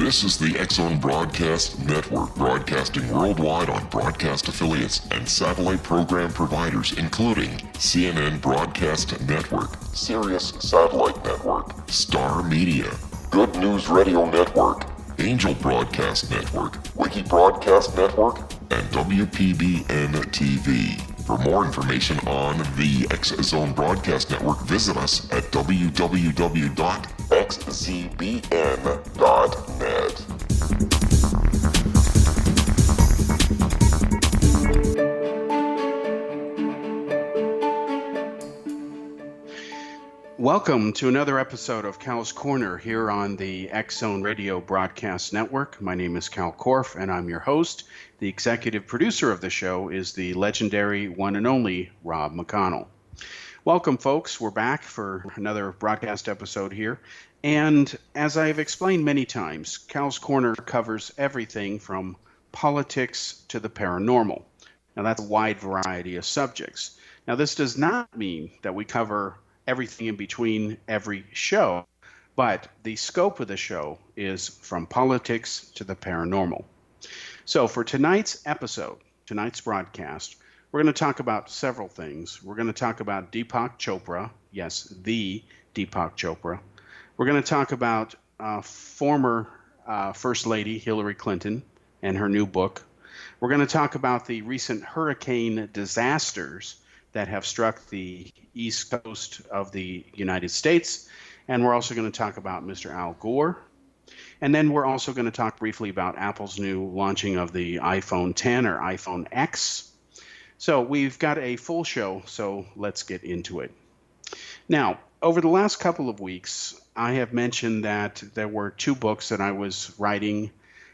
This is the X-Zone Broadcast Network, broadcasting worldwide on broadcast affiliates and satellite program providers, including CNN Broadcast Network, Sirius Satellite Network, Star Media, Good News Radio Network, Angel Broadcast Network, Wiki Broadcast Network, and WPBN TV. For more information on the X-Zone Broadcast Network, visit us at www.xzbn.net. Welcome to another episode of Kal's Corner here on the X-Zone Radio Broadcast Network. My name is Kal Korff, and I'm your host. The executive producer of the show is the legendary one and only Rob McConnell. Welcome, folks. We're back for another broadcast episode here. And as I've explained many times, Kal's Corner covers everything from politics to the paranormal. Now, that's a wide variety of subjects. Now, this does not mean that we cover everything in between every show, but the scope of the show is from politics to the paranormal. So for tonight's episode, tonight's broadcast, we're going to talk about several things. We're going to talk about Deepak Chopra, yes, the Deepak Chopra. We're going to talk about former First Lady Hillary Clinton and her new book. We're going to talk about the recent hurricane disasters that have struck the east coast of the United States. And we're also going to talk about Mr. Al Gore. And then we're also going to talk briefly about Apple's new launching of the iPhone 10 or iPhone X. So we've got a full show, so let's get into it. Now, over the last couple of weeks, I have mentioned that there were two books that I was writing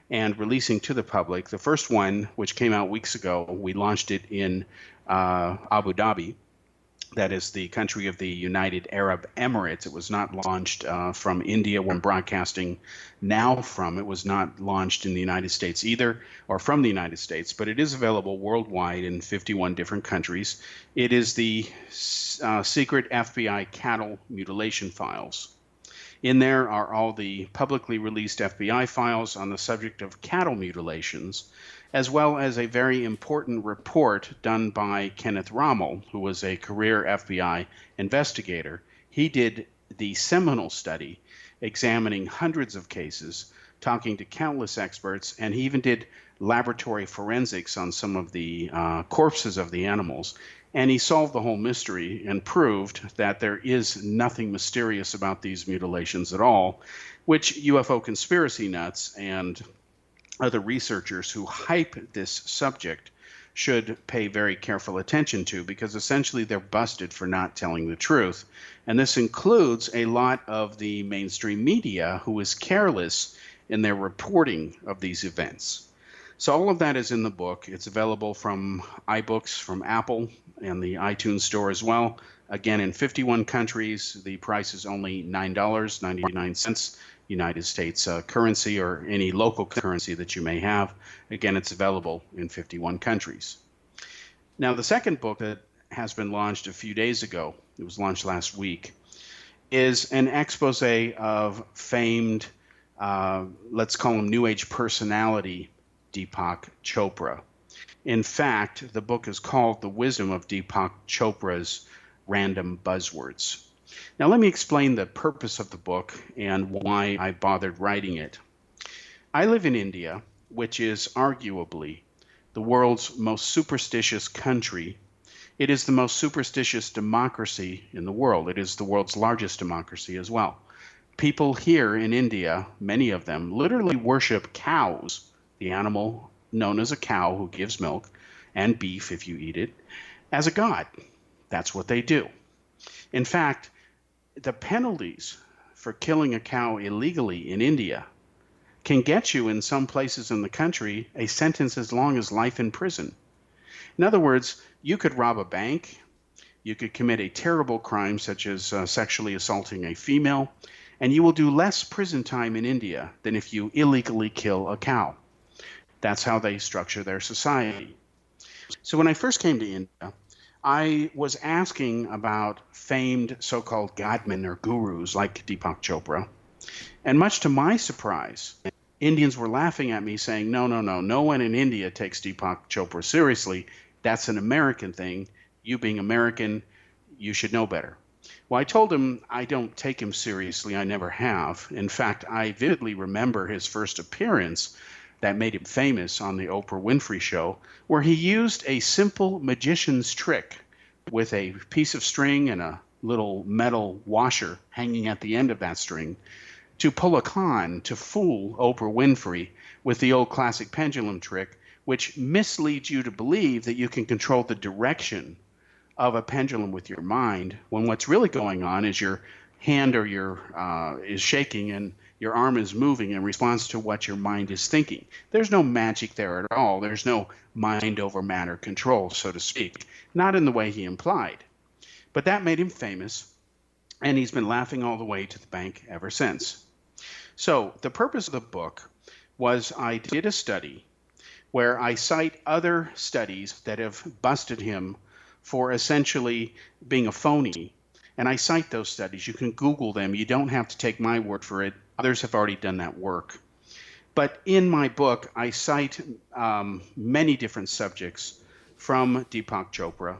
and releasing to the public. The first one, which came out weeks ago, we launched it in Abu Dhabi. That is the country of the United Arab Emirates. It was not launched from India, where I'm broadcasting now from. It was not launched in the United States either, or from the United States, but it is available worldwide in 51 different countries. It is the secret FBI cattle mutilation files. In there are all the publicly released FBI files on the subject of cattle mutilations, as well as a very important report done by Kenneth Rommel, who was a career FBI investigator. He did the seminal study examining hundreds of cases, talking to countless experts, and he even did laboratory forensics on some of the corpses of the animals. And he solved the whole mystery and proved that there is nothing mysterious about these mutilations at all, which UFO conspiracy nuts and other researchers who hype this subject should pay very careful attention to, because essentially they're busted for not telling the truth. And this includes a lot of the mainstream media who is careless in their reporting of these events. So all of that is in the book. It's available from iBooks, from Apple, and the iTunes store as well. Again, in 51 countries, the price is only $9.99. United States currency or any local currency that you may have. Again, it's available in 51 countries. Now, the second book that has been launched a few days ago, it was launched last week, is an expose of famed, let's call him New Age personality, Deepak Chopra. In fact, the book is called The Wisdom of Deepak Chopra's Random Buzzwords. Now, let me explain the purpose of the book and why I bothered writing it. I live in India, which is arguably the world's most superstitious country. It is the most superstitious democracy in the world. It is the world's largest democracy as well. People here in India, many of them, literally worship cows, the animal known as a cow who gives milk, and beef if you eat it, as a god. That's what they do. In fact, the penalties for killing a cow illegally in India can get you, in some places in the country, a sentence as long as life in prison. In other words, you could rob a bank, you could commit a terrible crime such as sexually assaulting a female, and you will do less prison time in India than if you illegally kill a cow. That's how they structure their society. So when I first came to India, I was asking about famed so-called godmen or gurus like Deepak Chopra, and much to my surprise, Indians were laughing at me saying, no, no, no, no one in India takes Deepak Chopra seriously. That's an American thing. You being American, you should know better. Well, I told him I don't take him seriously. I never have. In fact, I vividly remember his first appearance that made him famous on the Oprah Winfrey Show, where he used a simple magician's trick with a piece of string and a little metal washer hanging at the end of that string to pull a con to fool Oprah Winfrey with the old classic pendulum trick, which misleads you to believe that you can control the direction of a pendulum with your mind, when what's really going on is your hand or your is shaking and your arm is moving in response to what your mind is thinking. There's no magic there at all. There's no mind over matter control, so to speak, not in the way he implied. But that made him famous, and he's been laughing all the way to the bank ever since. So the purpose of the book was I did a study where I cite other studies that have busted him for essentially being a phony. And I cite those studies. You can Google them. You don't have to take my word for it. Others have already done that work. But in my book, I cite many different subjects from Deepak Chopra,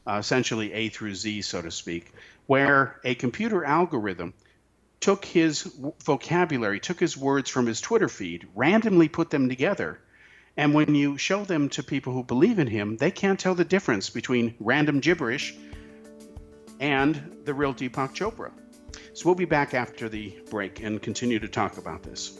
essentially A through Z, so to speak, where a computer algorithm took his vocabulary, took his words from his Twitter feed, randomly put them together. And when you show them to people who believe in him, they can't tell the difference between random gibberish and the real Deepak Chopra. So we'll be back after the break and continue to talk about this.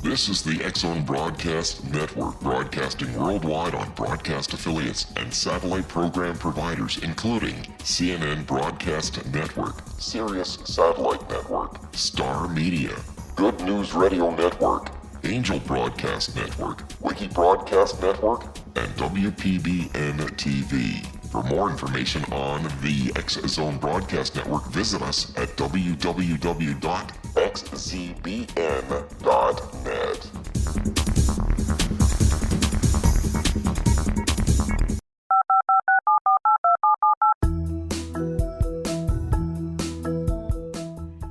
This is the X-Zone Broadcast Network, broadcasting worldwide on broadcast affiliates and satellite program providers, including CNN Broadcast Network, Sirius Satellite Network, Star Media, Good News Radio Network, Angel Broadcast Network, Wiki Broadcast Network, and WPBN TV. For more information on the X-Zone Broadcast Network, visit us at www.xzbn.net.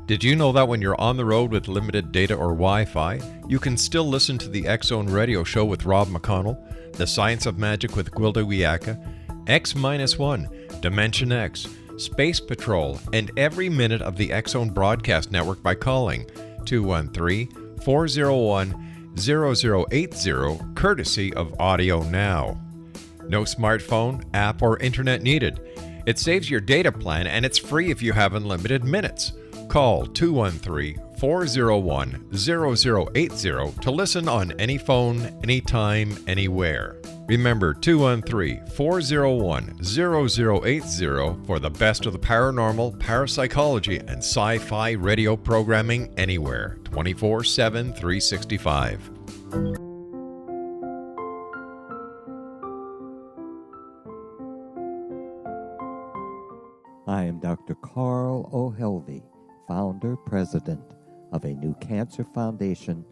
Did you know that when you're on the road with limited data or Wi-Fi, you can still listen to the X-Zone Radio Show with Rob McConnell, The Science of Magic with Gwilda Wiyaka, X-1, Dimension X, Space Patrol, and every minute of the X-Zone Broadcast Network by calling 213-401-0080, courtesy of Audio Now. No smartphone, app, or internet needed. It saves your data plan, and it's free if you have unlimited minutes. Call 213-401-0080 to listen on any phone, anytime, anywhere. Remember 213-401-0080 for the best of the paranormal, parapsychology, and sci-fi radio programming anywhere, 24/7, 365. I am Dr. Carl O'Helvey, founder, president of a new cancer foundation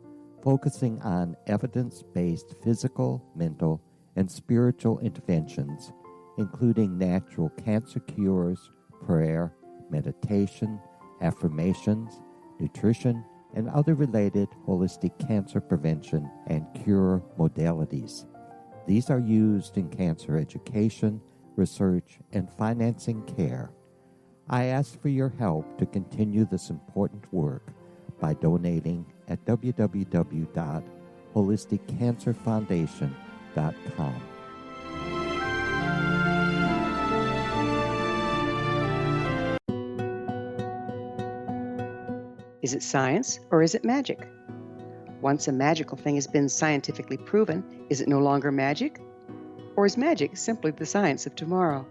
focusing on evidence-based physical, mental, and spiritual interventions, including natural cancer cures, prayer, meditation, affirmations, nutrition, and other related holistic cancer prevention and cure modalities. These are used in cancer education, research, and financing care. I ask for your help to continue this important work by donating at www.holisticcancerfoundation.com. Is it science or is it magic? Once a magical thing has been scientifically proven, is it no longer magic? Or is magic simply the science of tomorrow?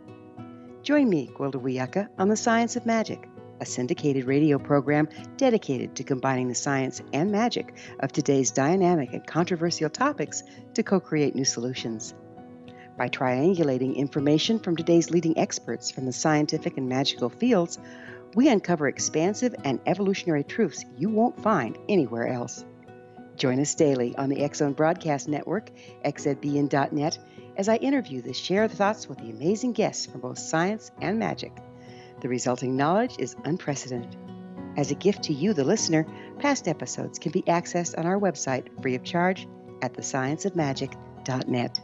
Join me, Gwilda Wiyaka, on The Science of Magic, a syndicated radio program dedicated to combining the science and magic of today's dynamic and controversial topics to co-create new solutions. By triangulating information from today's leading experts from the scientific and magical fields, we uncover expansive and evolutionary truths you won't find anywhere else. Join us daily on the X-Zone Broadcast Network, xzbn.net, as I interview the share thoughts with the amazing guests from both science and magic. The resulting knowledge is unprecedented. As a gift to you, the listener, past episodes can be accessed on our website free of charge at thescienceofmagic.net.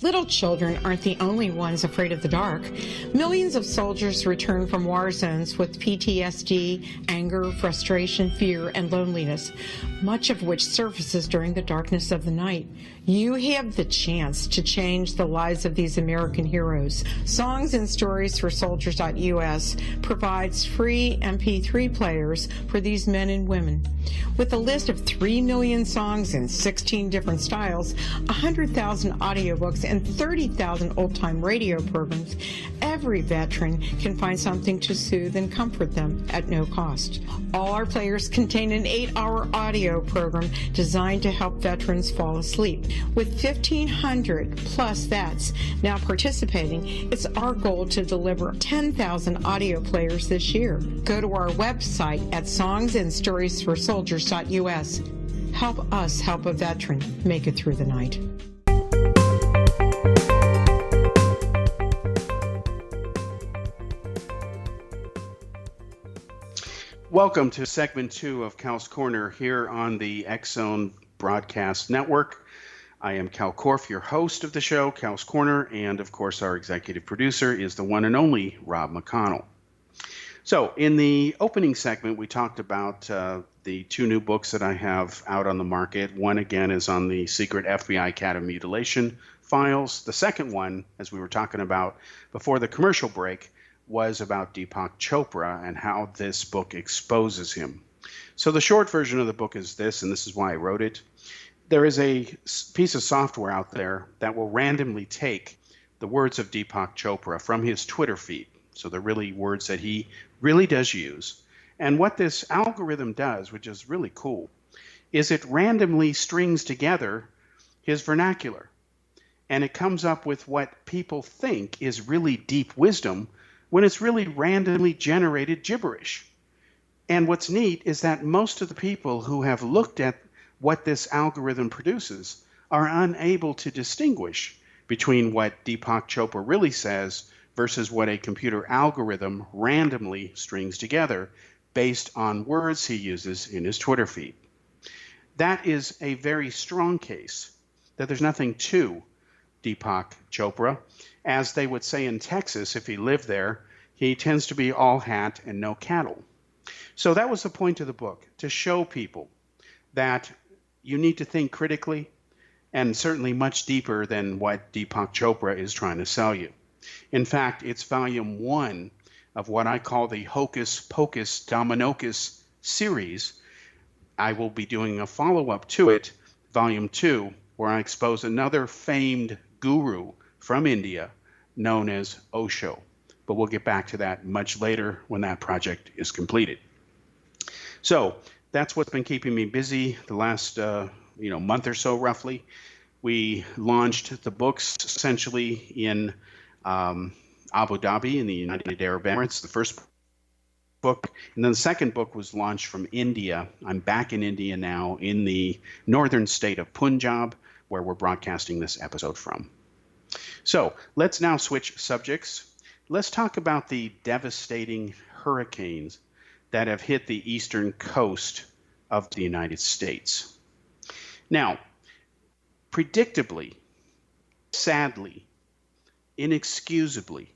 Little children aren't the only ones afraid of the dark. Millions of soldiers return from war zones with PTSD, anger, frustration, fear, and loneliness, much of which surfaces during the darkness of the night. You have the chance to change the lives of these American heroes. Songs and Stories for Soldiers.us provides free MP3 players for these men and women. With a list of 3 million songs in 16 different styles, 100,000 audiobooks, and 30,000 old-time radio programs, every veteran can find something to soothe and comfort them at no cost. All our players contain an 8-hour audio program designed to help veterans fall asleep. With 1,500 plus vets now participating, it's our goal to deliver 10,000 audio players this year. Go to our website at songsandstoriesforsoldiers.us. Help us help a veteran make it through the night. Welcome to segment 2 of Kal's Corner here on the X-Zone Broadcast Network. I am Kal Korff, your host of the show, Kal's Corner, and of course our executive producer is the one and only Rob McConnell. So in the opening segment, we talked about the 2 new books that I have out on the market. One, again, is on the secret FBI cat of mutilation files. The second one, as we were talking about before the commercial break, was about Deepak Chopra and how this book exposes him. So the short version of the book is this, and this is why I wrote it. There is a piece of software out there that will randomly take the words of Deepak Chopra from his Twitter feed. So they're really words that he really does use. And what this algorithm does, which is really cool, is it randomly strings together his vernacular. And it comes up with what people think is really deep wisdom when it's really randomly generated gibberish. And what's neat is that most of the people who have looked at what this algorithm produces are unable to distinguish between what Deepak Chopra really says versus what a computer algorithm randomly strings together based on words he uses in his Twitter feed. That is a very strong case that there's nothing to Deepak Chopra. As they would say in Texas, if he lived there, he tends to be all hat and no cattle. So that was the point of the book, to show people that you need to think critically and certainly much deeper than what Deepak Chopra is trying to sell you. In fact, it's volume 1 of what I call the Hocus Pocus Dominocus series. I will be doing a follow-up to it, volume 2, where I expose another famed guru from India known as Osho. But we'll get back to that much later when that project is completed. So that's what's been keeping me busy the last month or so, roughly. We launched the books essentially in Abu Dhabi in the United Arab Emirates, the first book. And then the second book was launched from India. I'm back in India now in the northern state of Punjab, where we're broadcasting this episode from. So let's now switch subjects. Let's talk about the devastating hurricanes that have hit the eastern coast of the United States. Now, predictably, sadly, inexcusably,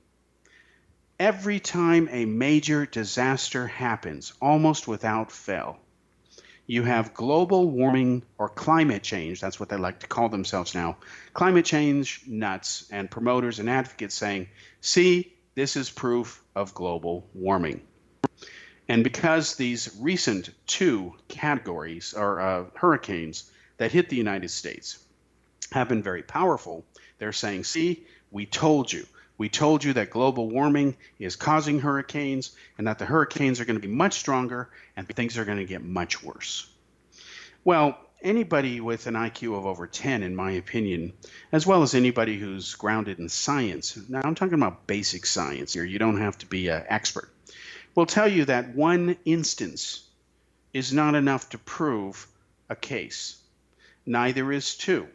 every time a major disaster happens, almost without fail, you have global warming or climate change, that's what they like to call themselves now, climate change nuts and promoters and advocates saying, see, this is proof of global warming. And because these recent 2 categories or hurricanes that hit the United States have been very powerful, they're saying, see, we told you. We told you that global warming is causing hurricanes and that the hurricanes are going to be much stronger and things are going to get much worse. Well, anybody with an IQ of over 10, in my opinion, as well as anybody who's grounded in science, now I'm talking about basic science here, you don't have to be an expert, will tell you that one instance is not enough to prove a case. Neither is two.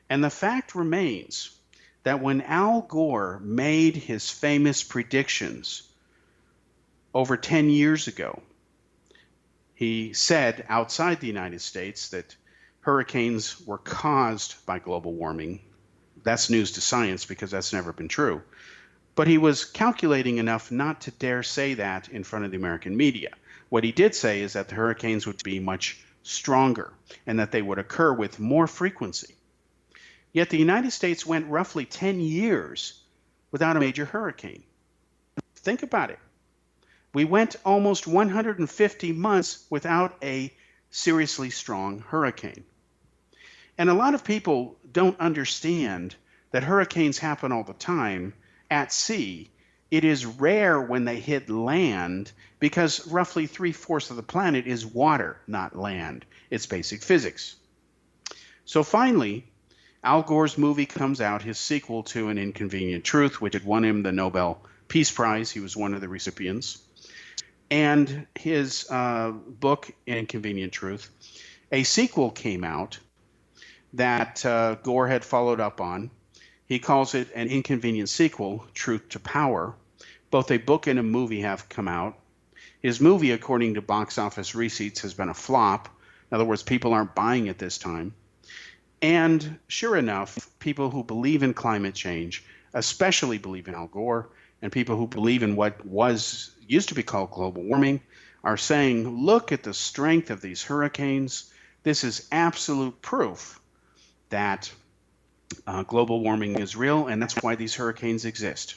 And the fact remains that when Al Gore made his famous predictions over 10 years ago, he said outside the United States that hurricanes were caused by global warming. That's news to science because that's never been true. But he was calculating enough not to dare say that in front of the American media. What he did say is that the hurricanes would be much stronger and that they would occur with more frequency. Yet the United States went roughly 10 years without a major hurricane. Think about it. We went almost 150 months without a seriously strong hurricane. And a lot of people don't understand that hurricanes happen all the time at sea. It is rare when they hit land because roughly 3/4 of the planet is water, not land. It's basic physics. So finally, Al Gore's movie comes out, his sequel to An Inconvenient Truth, which had won him the Nobel Peace Prize. He was one of the recipients. And his book, An Inconvenient Truth, a sequel came out that Gore had followed up on. He calls it An Inconvenient Sequel, Truth to Power. Both a book and a movie have come out. His movie, according to box office receipts, has been a flop. In other words, people aren't buying it this time. And sure enough, people who believe in climate change, especially believe in Al Gore, and people who believe in what used to be called global warming, are saying, look at the strength of these hurricanes. This is absolute proof that global warming is real, and that's why these hurricanes exist.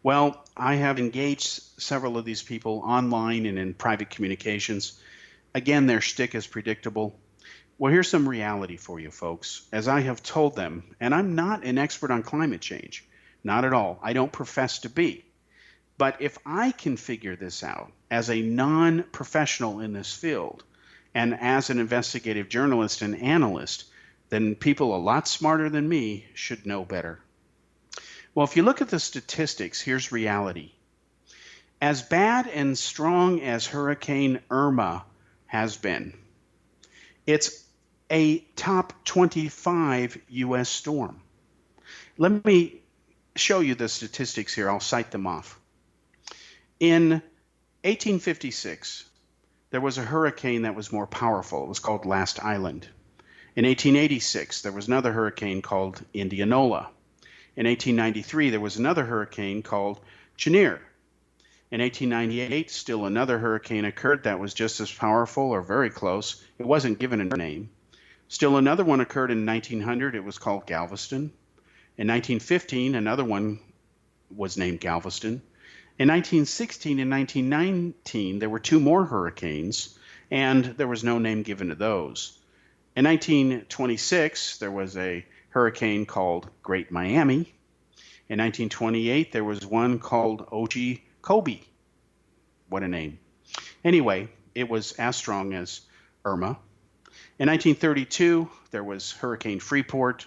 Well, I have engaged several of these people online and in private communications. Again, their shtick is predictable. Well, here's some reality for you folks. As I have told them, and I'm not an expert on climate change, not at all. I don't profess to be. But if I can figure this out as a non-professional in this field and as an investigative journalist and analyst, then people a lot smarter than me should know better. Well, if you look at the statistics, here's reality. As bad and strong as Hurricane Irma has been, it's a top 25 U.S. storm. Let me show you the statistics here. I'll cite them off. In 1856, there was a hurricane that was more powerful. It was called Last Island. In 1886, there was another hurricane called Indianola. In 1893, there was another hurricane called Chenier. In 1898, still another hurricane occurred that was just as powerful or very close. It wasn't given a name. Still another one occurred in 1900. It was called Galveston. In 1915, another one was named Galveston. In 1916 and 1919, there were two more hurricanes, and there was no name given to those. In 1926, there was a hurricane called Great Miami. In 1928, there was one called Oji-Kobe. What a name. Anyway, it was as strong as Irma. In 1932, there was Hurricane Freeport.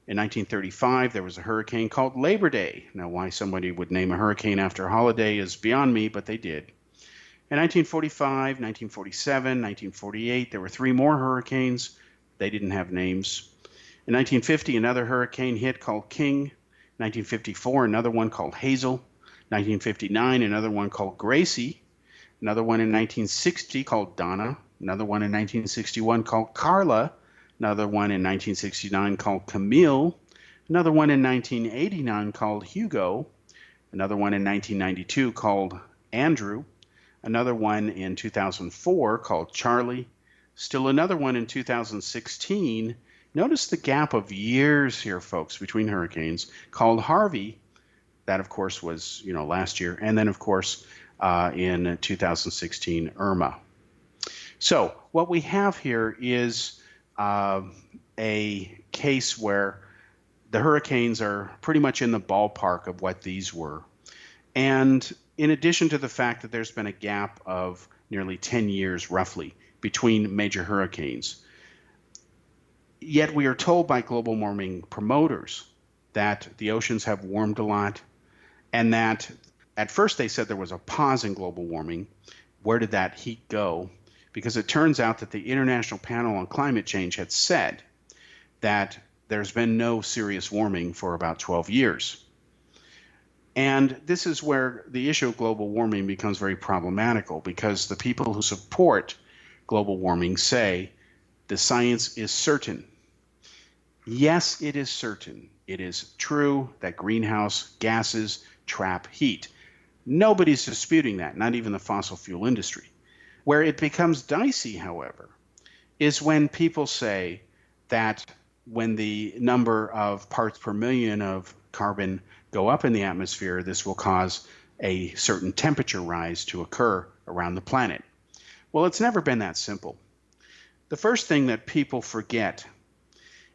In 1935, there was a hurricane called Labor Day. Now, why somebody would name a hurricane after a holiday is beyond me, but they did. In 1945, 1947, 1948, there were three more hurricanes. They didn't have names. In 1950, another hurricane hit called King. 1954, another one called Hazel. 1959, another one called Gracie. Another one in 1960 called Donna. Another one in 1961 called Carla. Another one in 1969 called Camille. Another one in 1989 called Hugo. Another one in 1992 called Andrew. Another one in 2004 called Charlie. Still another one in 2016. Notice the gap of years here, folks, between hurricanes, called Harvey. That, of course, was last year. And then, of course, in 2016, Irma. So what we have here is a case where the hurricanes are pretty much in the ballpark of what these were. And in addition to the fact that there's been a gap of nearly 10 years roughly between major hurricanes. Yet we are told by global warming promoters that the oceans have warmed a lot, and that at first they said there was a pause in global warming. Where did that heat go? Because it turns out that the International Panel on Climate Change had said that there's been no serious warming for about 12 years. And this is where the issue of global warming becomes very problematical, because the people who support global warming say the science is certain. Yes, it is certain. It is true that greenhouse gases trap heat. Nobody's disputing that, not even the fossil fuel industry. Where it becomes dicey, however, is when people say that when the number of parts per million of carbon go up in the atmosphere, this will cause a certain temperature rise to occur around the planet. Well, it's never been that simple. The first thing that people forget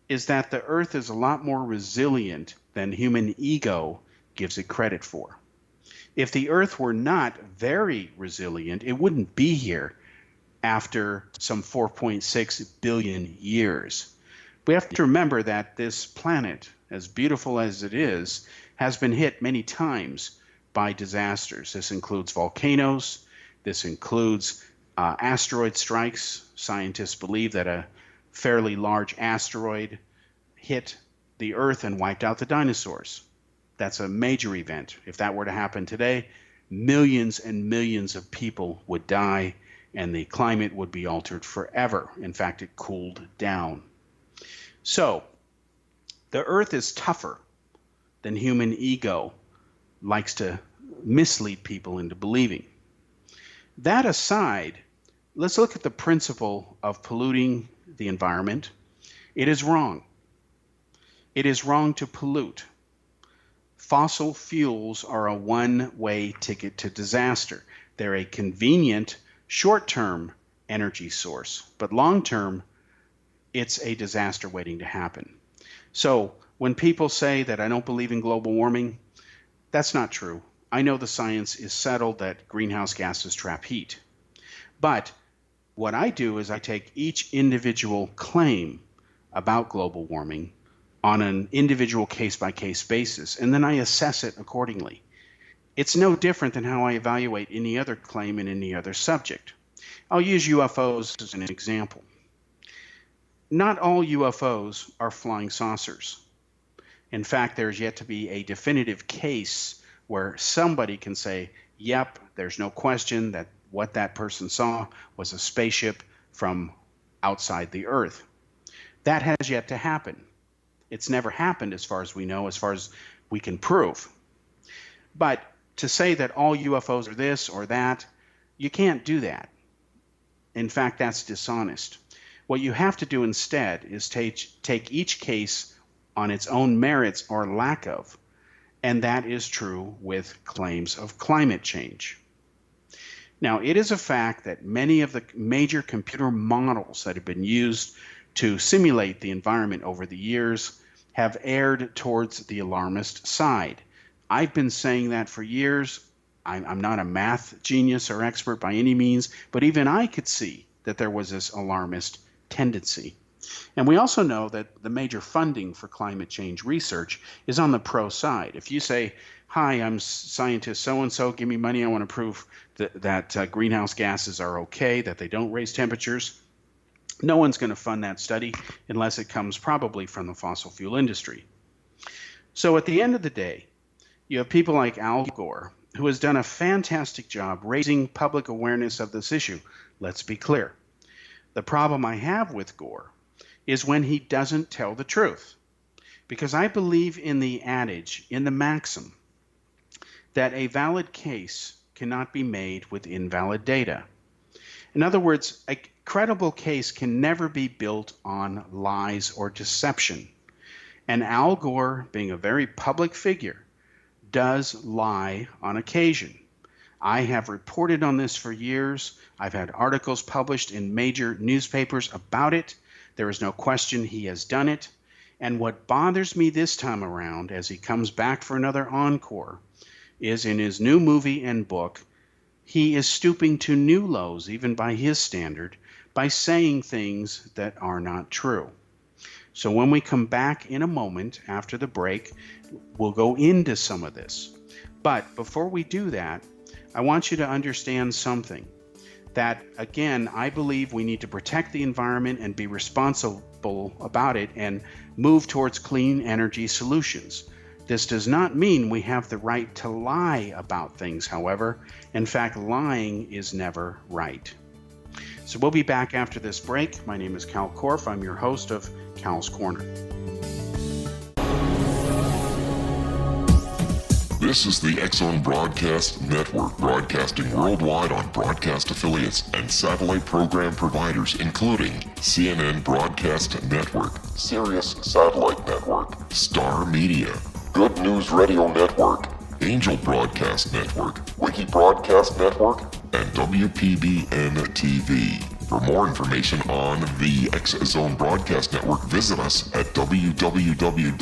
is that the Earth is a lot more resilient than human ego gives it credit for. If the Earth were not very resilient, it wouldn't be here after some 4.6 billion years. We have to remember that this planet, as beautiful as it is, has been hit many times by disasters. This includes volcanoes. This includes asteroid strikes. Scientists believe that a fairly large asteroid hit the Earth and wiped out the dinosaurs. That's a major event. If that were to happen today, millions and millions of people would die, and the climate would be altered forever. In fact, it cooled down. So, the Earth is tougher than human ego likes to mislead people into believing. That aside, let's look at the principle of polluting the environment. It is wrong. It is wrong to pollute. Fossil fuels are a one-way ticket to disaster. They're a convenient, short-term energy source, but long-term, it's a disaster waiting to happen. So when people say that I don't believe in global warming, that's not true. I know the science is settled that greenhouse gases trap heat. But what I do is I take each individual claim about global warming on an individual case-by-case basis, and then I assess it accordingly. It's no different than how I evaluate any other claim in any other subject. I'll use UFOs as an example. Not all UFOs are flying saucers. In fact, there's yet to be a definitive case where somebody can say, yep, there's no question that what that person saw was a spaceship from outside the Earth. That has yet to happen. It's never happened as far as we know, as far as we can prove. But to say that all UFOs are this or that, you can't do that. In fact, that's dishonest. What you have to do instead is take each case on its own merits or lack of, and that is true with claims of climate change. Now, it is a fact that many of the major computer models that have been used to simulate the environment over the years have erred towards the alarmist side. I've been saying that for years. I'm not a math genius or expert by any means, but even I could see that there was this alarmist tendency. And we also know that the major funding for climate change research is on the pro side. If you say, hi, I'm scientist so-and-so, give me money, I want to prove that greenhouse gases are okay, that they don't raise temperatures, no one's going to fund that study unless it comes probably from the fossil fuel industry. So at the end of the day, you have people like Al Gore, who has done a fantastic job raising public awareness of this issue. Let's be clear. The problem I have with Gore is when he doesn't tell the truth. Because I believe in the adage, in the maxim, that a valid case cannot be made with invalid data. In other words, a credible case can never be built on lies or deception. And Al Gore, being a very public figure, does lie on occasion. I have reported on this for years. I've had articles published in major newspapers about it. There is no question he has done it. And what bothers me this time around, as he comes back for another encore, is in his new movie and book, he is stooping to new lows, even by his standard, by saying things that are not true. So when we come back in a moment after the break, we'll go into some of this. But before we do that, I want you to understand something. That, again, I believe we need to protect the environment and be responsible about it and move towards clean energy solutions. This does not mean we have the right to lie about things, however. In fact, lying is never right. So we'll be back after this break. My name is Kal Korff. I'm your host of Kal's Corner. This is the X-Zone Broadcast Network, broadcasting worldwide on broadcast affiliates and satellite program providers, including CNN Broadcast Network, Sirius Satellite Network, Star Media, Good News Radio Network, Angel Broadcast Network, Wiki Broadcast Network, and WPBN TV. For more information on the X-Zone Broadcast Network, visit us at www.xzbn.net.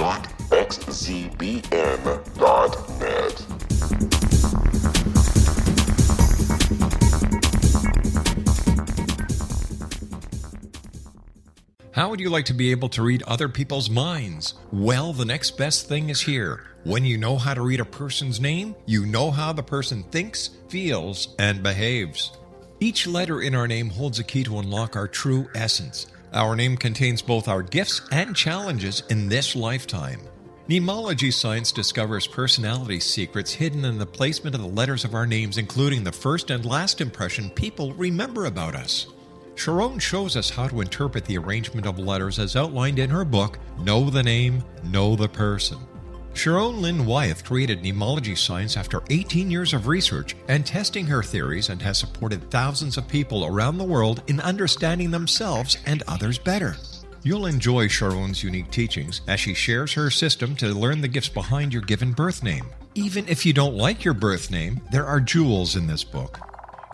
How would you like to be able to read other people's minds? Well, the next best thing is here. When you know how to read a person's name, you know how the person thinks, feels, and behaves. Each letter in our name holds a key to unlock our true essence. Our name contains both our gifts and challenges in this lifetime. Mnemology science discovers personality secrets hidden in the placement of the letters of our names, including the first and last impression people remember about us. Sharon shows us how to interpret the arrangement of letters as outlined in her book, Know the Name, Know the Person. Sharon Lynn Wyeth created mnemology science after 18 years of research and testing her theories, and has supported thousands of people around the world in understanding themselves and others better. You'll enjoy Sharon's unique teachings as she shares her system to learn the gifts behind your given birth name. Even if you don't like your birth name, there are jewels in this book.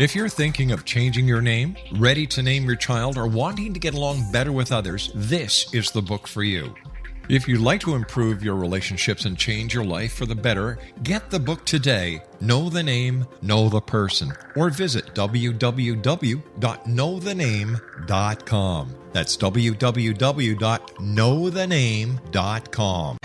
If you're thinking of changing your name, ready to name your child, or wanting to get along better with others, this is the book for you. If you'd like to improve your relationships and change your life for the better, get the book today, Know the Name, Know the Person, or visit www.knowthename.com. That's www.knowthename.com.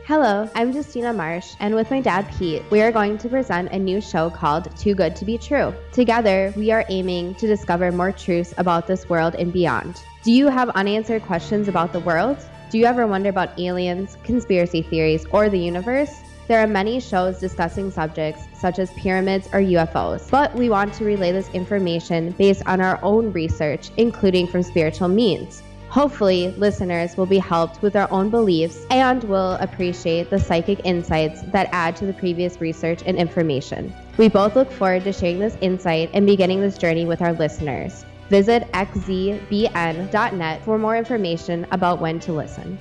Hello, I'm Justina Marsh, and with my dad Pete, we are going to present a new show called Too Good to Be True. Together, we are aiming to discover more truths about this world and beyond. Do you have unanswered questions about the world? Do you ever wonder about aliens, conspiracy theories, or the universe? There are many shows discussing subjects such as pyramids or UFOs, but we want to relay this information based on our own research, including from spiritual means. Hopefully, listeners will be helped with their own beliefs and will appreciate the psychic insights that add to the previous research and information. We both look forward to sharing this insight and beginning this journey with our listeners. Visit xzbn.net for more information about when to listen.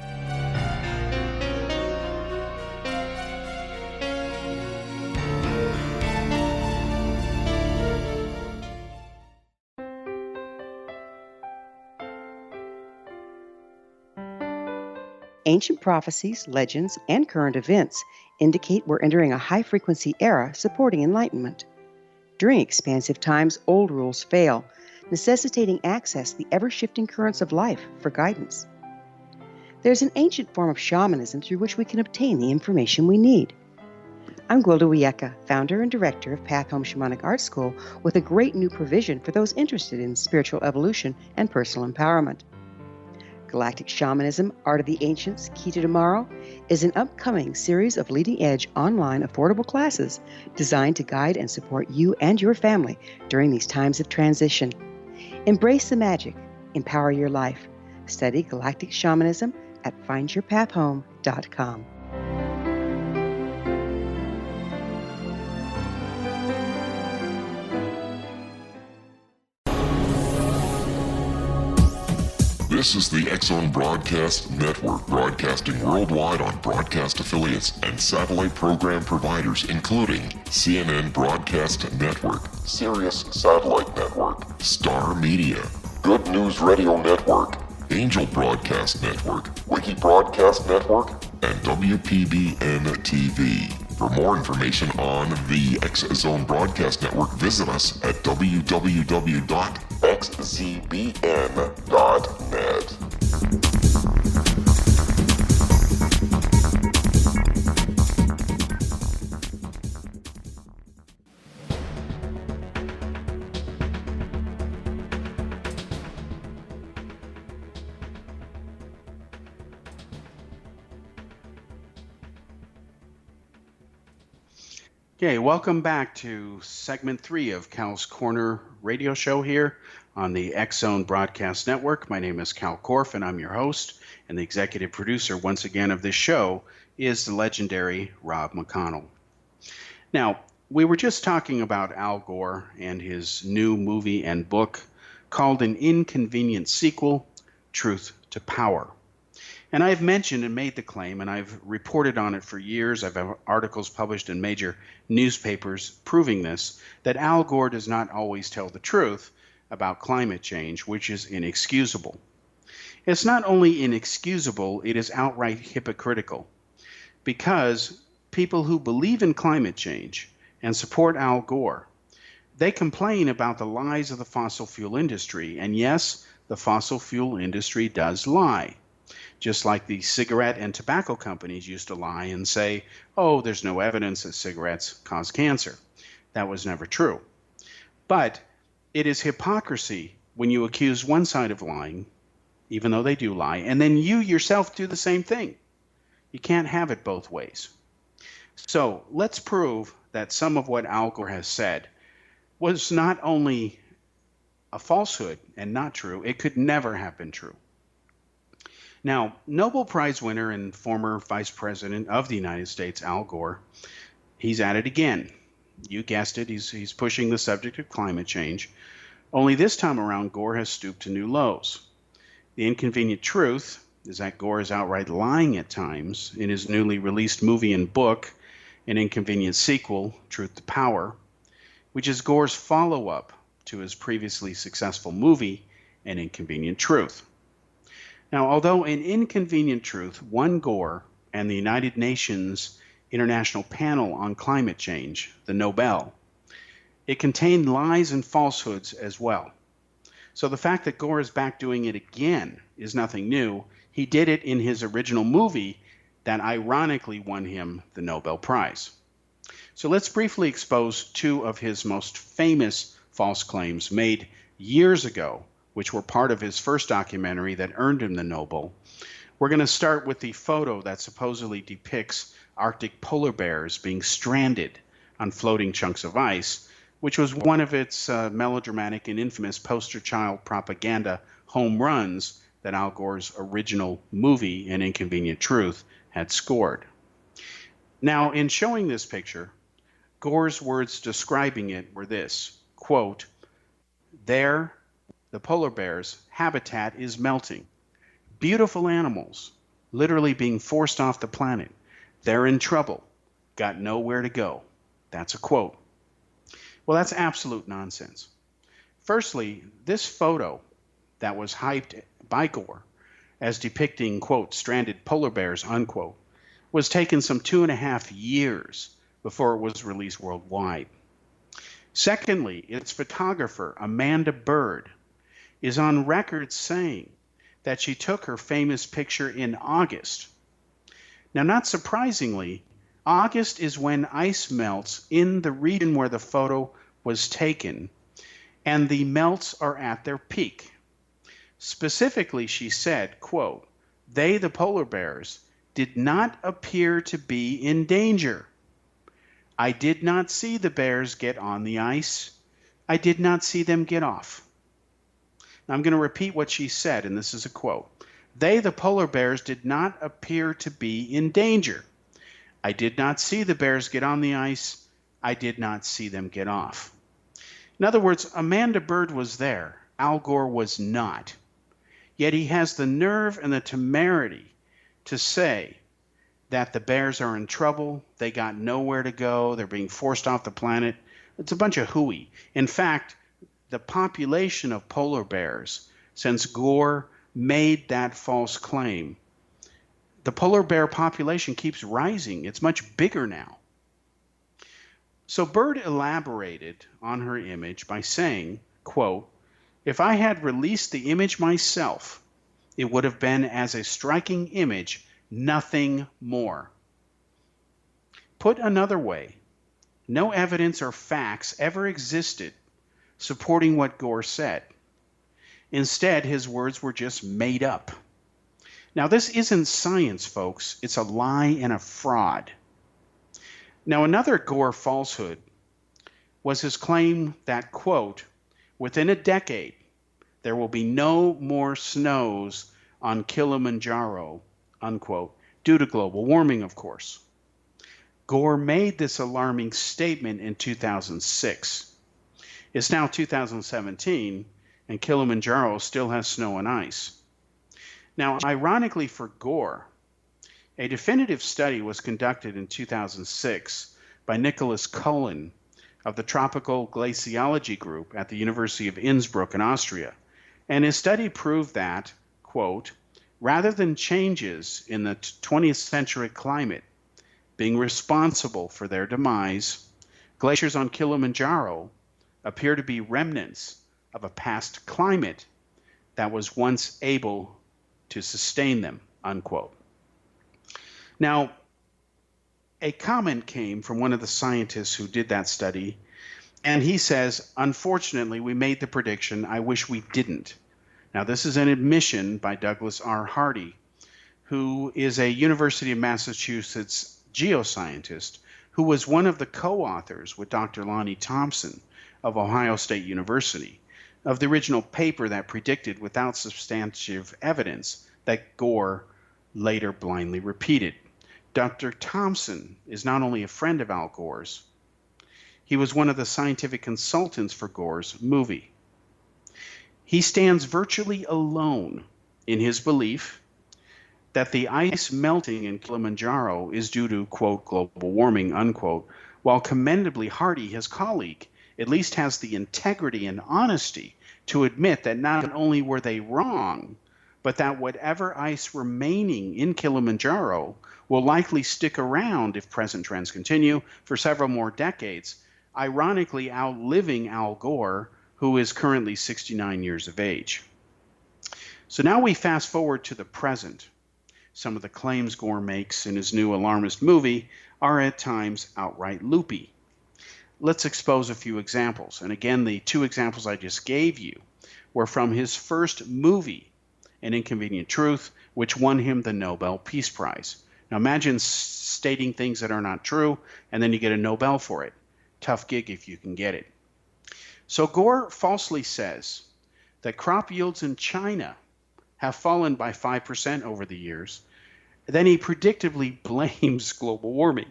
Ancient prophecies, legends, and current events indicate we're entering a high-frequency era supporting enlightenment. During expansive times, old rules fail, necessitating access to the ever-shifting currents of life for guidance. There's an ancient form of shamanism through which we can obtain the information we need. I'm Gwilda Wiyaka, founder and director of Path Home Shamanic Art School, with a great new provision for those interested in spiritual evolution and personal empowerment. Galactic Shamanism, Art of the Ancients, Key to Tomorrow, is an upcoming series of leading-edge online affordable classes designed to guide and support you and your family during these times of transition. Embrace the magic. Empower your life. Study Galactic Shamanism at findyourpathhome.com. This is the X-Zone Broadcast Network, broadcasting worldwide on broadcast affiliates and satellite program providers, including CNN Broadcast Network, Sirius Satellite Network, Star Media, Good News Radio Network, Angel Broadcast Network, Wiki Broadcast Network, and WPBN TV. For more information on the X Zone Broadcast Network, visit us at www.xzbn.net. Okay, welcome back to segment 3 of Cal's Corner radio show here on the X Zone Broadcast Network. My name is Kal Korff, and I'm your host, and the executive producer once again of this show is the legendary Rob McConnell. Now, we were just talking about Al Gore and his new movie and book called An Inconvenient Sequel, Truth to Power. And I've mentioned and made the claim, and I've reported on it for years. I've had articles published in major newspapers proving this, that Al Gore does not always tell the truth about climate change, which is inexcusable. It's not only inexcusable, it is outright hypocritical, because people who believe in climate change and support Al Gore, they complain about the lies of the fossil fuel industry. And yes, the fossil fuel industry does lie. Just like the cigarette and tobacco companies used to lie and say, oh, there's no evidence that cigarettes cause cancer. That was never true. But it is hypocrisy when you accuse one side of lying, even though they do lie, and then you yourself do the same thing. You can't have it both ways. So let's prove that some of what Al Gore has said was not only a falsehood and not true, it could never have been true. Now, Nobel Prize winner and former Vice President of the United States, Al Gore, he's at it again. You guessed it, he's pushing the subject of climate change. Only this time around, Gore has stooped to new lows. The inconvenient truth is that Gore is outright lying at times in his newly released movie and book, An Inconvenient Sequel, Truth to Power, which is Gore's follow-up to his previously successful movie, An Inconvenient Truth. Now, although An Inconvenient Truth won Gore and the United Nations International Panel on Climate Change, the Nobel, it contained lies and falsehoods as well. So the fact that Gore is back doing it again is nothing new. He did it in his original movie that ironically won him the Nobel Prize. So let's briefly expose two of his most famous false claims made years ago, which were part of his first documentary that earned him the Nobel. We're going to start with the photo that supposedly depicts Arctic polar bears being stranded on floating chunks of ice, which was one of its melodramatic and infamous poster child propaganda home runs that Al Gore's original movie, An Inconvenient Truth, had scored. Now, in showing this picture, Gore's words describing it were this, quote, "There, the polar bear's habitat is melting. Beautiful animals, literally being forced off the planet. They're in trouble. Got nowhere to go." That's a quote. Well, that's absolute nonsense. Firstly, this photo that was hyped by Gore as depicting, quote, stranded polar bears, unquote, was taken some 2.5 years before it was released worldwide. Secondly, its photographer, Amanda Bird, is on record saying that she took her famous picture in August. Now, not surprisingly, August is when ice melts in the region where the photo was taken, and the melts are at their peak. Specifically, she said, quote, "They, the polar bears, did not appear to be in danger. I did not see the bears get on the ice. I did not see them get off." Now, I'm going to repeat what she said, and this is a quote. "They, the polar bears, did not appear to be in danger. I did not see the bears get on the ice. I did not see them get off." In other words, Amanda Bird was there. Al Gore was not. Yet he has the nerve and the temerity to say that the bears are in trouble, they got nowhere to go, they're being forced off the planet. It's a bunch of hooey. In fact, the population of polar bears, since Gore made that false claim, the polar bear population keeps rising. It's much bigger now. So Bird elaborated on her image by saying, quote, "If I had released the image myself, it would have been as a striking image, nothing more." Put another way, no evidence or facts ever existed supporting what Gore said. Instead, his words were just made up. Now, this isn't science, folks. It's a lie and a fraud. Now, another Gore falsehood was his claim that, quote, "within a decade, there will be no more snows on Kilimanjaro," unquote, due to global warming, of course. Gore made this alarming statement in 2006. It's now 2017, and Kilimanjaro still has snow and ice. Now, ironically for Gore, a definitive study was conducted in 2006 by Nicholas Cullen of the Tropical Glaciology Group at the University of Innsbruck in Austria, and his study proved that, quote, "rather than changes in the 20th century climate being responsible for their demise, glaciers on Kilimanjaro appear to be remnants of a past climate that was once able to sustain them," unquote. Now, a comment came from one of the scientists who did that study, and he says, "Unfortunately, we made the prediction. I wish we didn't." Now, this is an admission by Douglas R. Hardy, who is a University of Massachusetts geoscientist who was one of the co-authors with Dr. Lonnie Thompson of Ohio State University of the original paper that predicted without substantive evidence that Gore later blindly repeated. Dr. Thompson is not only a friend of Al Gore's, he was one of the scientific consultants for Gore's movie. He stands virtually alone in his belief that the ice melting in Kilimanjaro is due to, quote, "global warming," unquote, while commendably Hardy, his colleague, at least has the integrity and honesty to admit that not only were they wrong, but that whatever ice remaining in Kilimanjaro will likely stick around if present trends continue for several more decades, ironically outliving Al Gore, who is currently 69 years of age. So now we fast forward to the present. Some of the claims Gore makes in his new alarmist movie are at times outright loopy. Let's expose a few examples. And again, the two examples I just gave you were from his first movie, An Inconvenient Truth, which won him the Nobel Peace Prize. Now imagine stating things that are not true, and then you get a Nobel for it. Tough gig if you can get it. So Gore falsely says that crop yields in China have fallen by 5% over the years. Then he predictably blames global warming.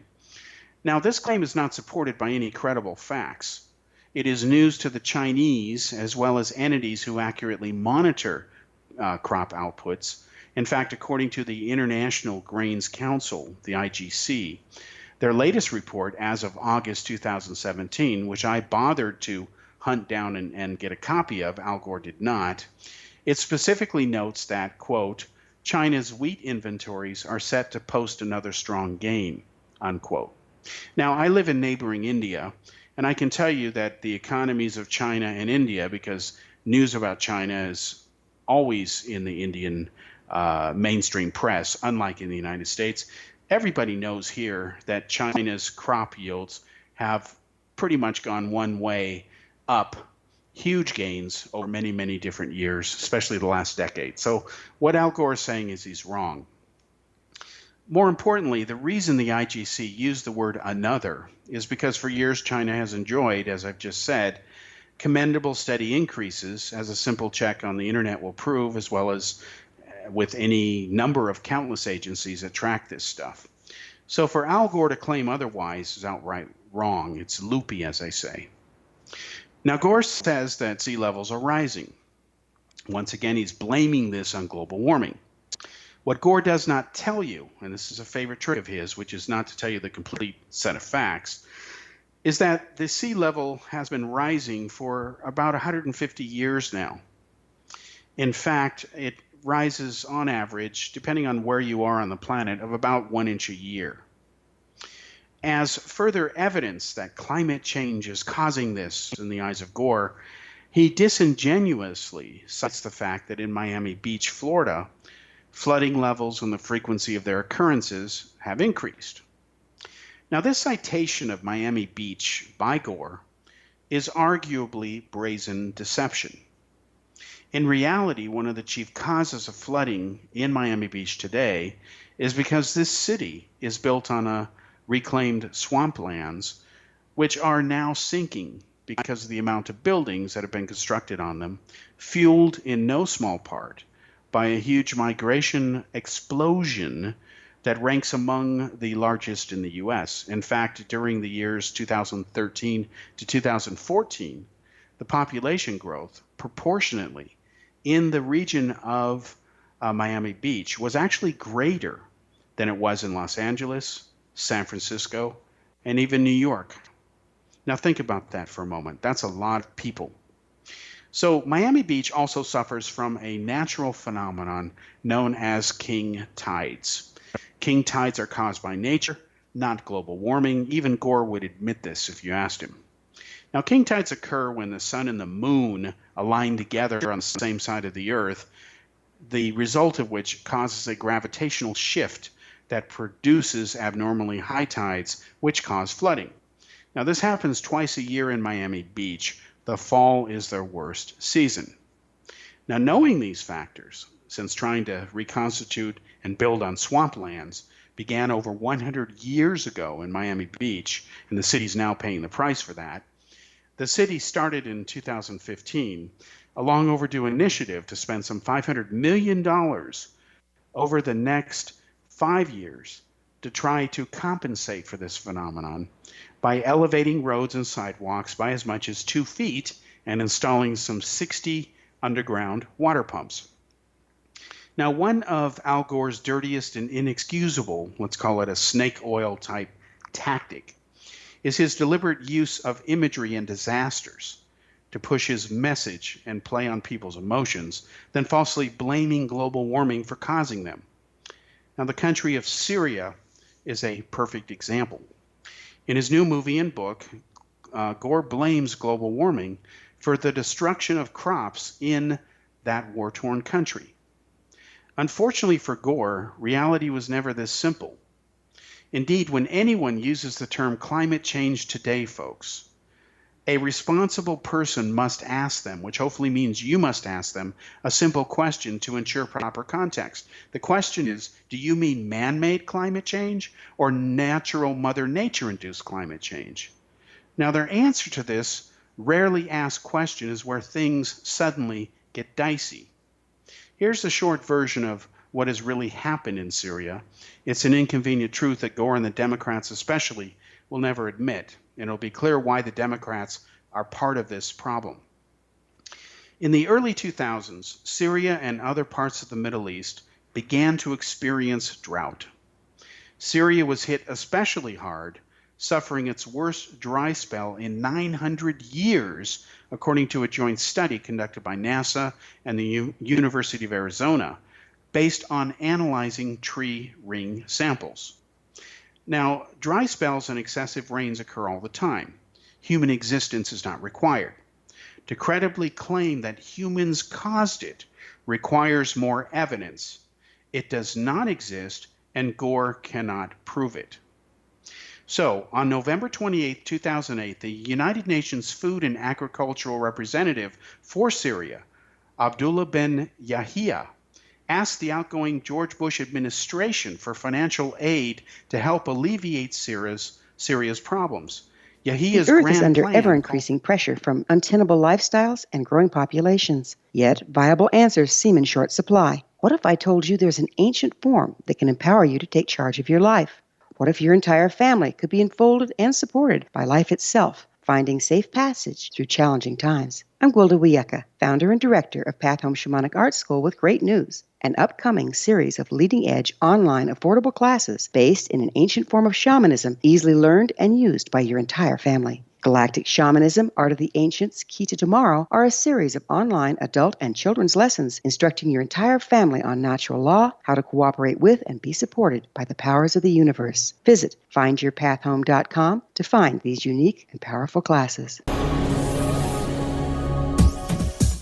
Now, this claim is not supported by any credible facts. It is news to the Chinese as well as entities who accurately monitor crop outputs. In fact, according to the International Grains Council, the IGC, their latest report as of August 2017, which I bothered to hunt down and get a copy of, Al Gore did not, it specifically notes that, quote, "China's wheat inventories are set to post another strong gain," unquote. Now, I live in neighboring India, and I can tell you that the economies of China and India, because news about China is always in the Indian mainstream press, unlike in the United States, everybody knows here that China's crop yields have pretty much gone one way up, huge gains over many, many different years, especially the last decade. So what Al Gore is saying is he's wrong. More importantly, the reason the IGC used the word "another" is because for years China has enjoyed, as I've just said, commendable steady increases, as a simple check on the internet will prove, as well as with any number of countless agencies that track this stuff. So for Al Gore to claim otherwise is outright wrong. It's loopy, as I say. Now, Gore says that sea levels are rising. Once again, he's blaming this on global warming. What Gore does not tell you, and this is a favorite trick of his, which is not to tell you the complete set of facts, is that the sea level has been rising for about 150 years now. In fact, it rises on average, depending on where you are on the planet, of about 1 inch a year. As further evidence that climate change is causing this in the eyes of Gore, he disingenuously cites the fact that in Miami Beach, Florida, flooding levels and the frequency of their occurrences have increased. Now, this citation of Miami Beach by Gore is arguably brazen deception. In reality, one of the chief causes of flooding in Miami Beach today is because this city is built on a reclaimed swamplands, which are now sinking because of the amount of buildings that have been constructed on them, fueled in no small part by a huge migration explosion that ranks among the largest in the U.S. In fact, during the years 2013 to 2014, the population growth proportionately in the region of Miami Beach was actually greater than it was in Los Angeles, San Francisco, and even New York. Now think about that for a moment. That's a lot of people. So Miami Beach also suffers from a natural phenomenon known as king tides. King tides are caused by nature, not global warming. Even Gore would admit this if you asked him. Now, king tides occur when the sun and the moon align together on the same side of the earth, the result of which causes a gravitational shift that produces abnormally high tides, which cause flooding. Now, this happens twice a year in Miami Beach. The fall is their worst season. Now, knowing these factors, since trying to reconstitute and build on swamplands began over 100 years ago in Miami Beach, and the city's now paying the price for that, the city started in 2015 a long overdue initiative to spend some $500 million over the next 5 years to try to compensate for this phenomenon by elevating roads and sidewalks by as much as 2 feet and installing some 60 underground water pumps. Now, one of Al Gore's dirtiest and inexcusable, let's call it a snake oil type tactic, is his deliberate use of imagery and disasters to push his message and play on people's emotions, then falsely blaming global warming for causing them. Now, the country of Syria is a perfect example. In his new movie and book, Gore blames global warming for the destruction of crops in that war-torn country. Unfortunately for Gore, reality was never this simple. Indeed, when anyone uses the term climate change today, folks, a responsible person must ask them, which hopefully means you must ask them, a simple question to ensure proper context. The question is, do you mean man-made climate change or natural Mother Nature-induced climate change? Now, their answer to this rarely asked question is where things suddenly get dicey. Here's the short version of what has really happened in Syria. It's an inconvenient truth that Gore and the Democrats especially will never admit, and it'll be clear why the Democrats are part of this problem. In the early 2000s, Syria and other parts of the Middle East began to experience drought. Syria was hit especially hard, suffering its worst dry spell in 900 years, according to a joint study conducted by NASA and the University of Arizona, based on analyzing tree ring samples. Now, dry spells and excessive rains occur all the time. Human existence is not required. To credibly claim that humans caused it requires more evidence. It does not exist, and Gore cannot prove it. So, on November 28, 2008, the United Nations Food and Agricultural Representative for Syria, Abdullah Ben Yahia, asked the outgoing George Bush administration for financial aid to help alleviate Syria's problems. Yahia's the Earth grand is under plan ever-increasing pressure from untenable lifestyles and growing populations. Yet, viable answers seem in short supply. What if I told you there's an ancient form that can empower you to take charge of your life? What if your entire family could be enfolded and supported by life itself, finding safe passage through challenging times? I'm Gwilda Wiyaka, founder and director of Path Home Shamanic Art School, with great news: an upcoming series of leading-edge online affordable classes based in an ancient form of shamanism, easily learned and used by your entire family. Galactic Shamanism, Art of the Ancients, Key to Tomorrow are a series of online adult and children's lessons instructing your entire family on natural law, how to cooperate with and be supported by the powers of the universe. Visit findyourpathhome.com to find these unique and powerful classes.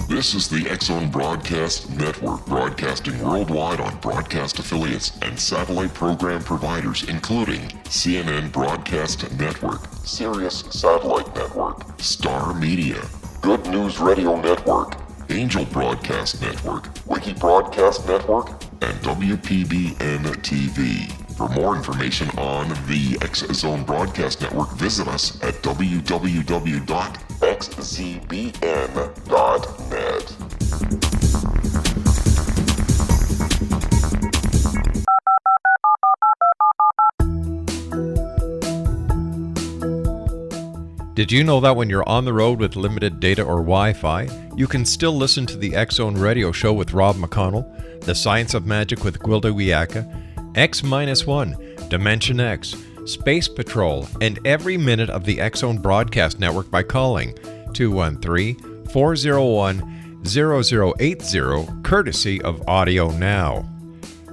This is the X-Zone Broadcast Network, broadcasting worldwide on broadcast affiliates and satellite program providers, including CNN Broadcast Network, Sirius Satellite Network, Star Media, Good News Radio Network, Angel Broadcast Network, Wiki Broadcast Network, and WPBN TV. For more information on the X-Zone Broadcast Network, visit us at www.xzbn.net. Did you know that when you're on the road with limited data or Wi-Fi, you can still listen to the X-Zone Radio Show with Rob McConnell, The Science of Magic with Gwilda Wiyaka, X-1, Dimension X, Space Patrol, and every minute of the X-Zone Broadcast Network by calling 213-401-0080, courtesy of Audio Now.